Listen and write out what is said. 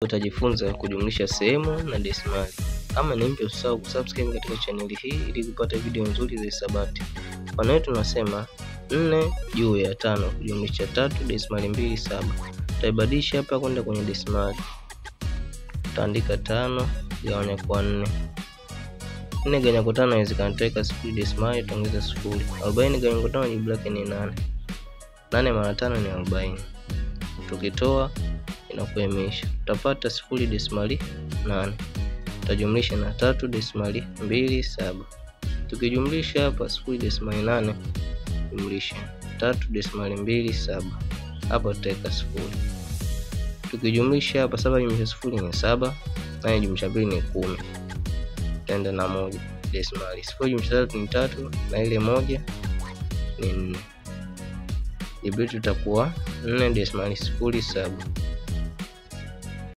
Utajifunza kujumlisha sehemu na desimali. Kama ni mpya, usisahau kusubscribe katika channel hii ili kupata video nzuri za hisabati. Mfano wetu tunasema 4 juu ya 5 kujumlisha 3 desimali 2 7. Tutaibadilisha hapa kwenda kwenye desimali. Tutaandika 5 gawanya kwa 4. 4 gawanya kwa 5 inawezekana tutaweka 0 desimali tuongeza 0. 40 gawanya kwa 5 jibu lake ni 8. 8 mara 5 ni 40. Tukitoa inakuwa imeisha. Tutapata 0 desimali 8. Tutajumlisha na 3 desimali 2 7. Tukijumlisha hapa 0 desimali 8 jumlisha 3 desimali 2 7. Hapa tutaweka 0. Tukijumlisha hapa 7 jumlisha 0 ni 7. 8 jumlisha 2 ni 10. Tutaenda na 1 desimali 0 jumlisha 3 ni 3 na ile 1 ni 4. Jibu letu litakuwa 4 desimali 0 7.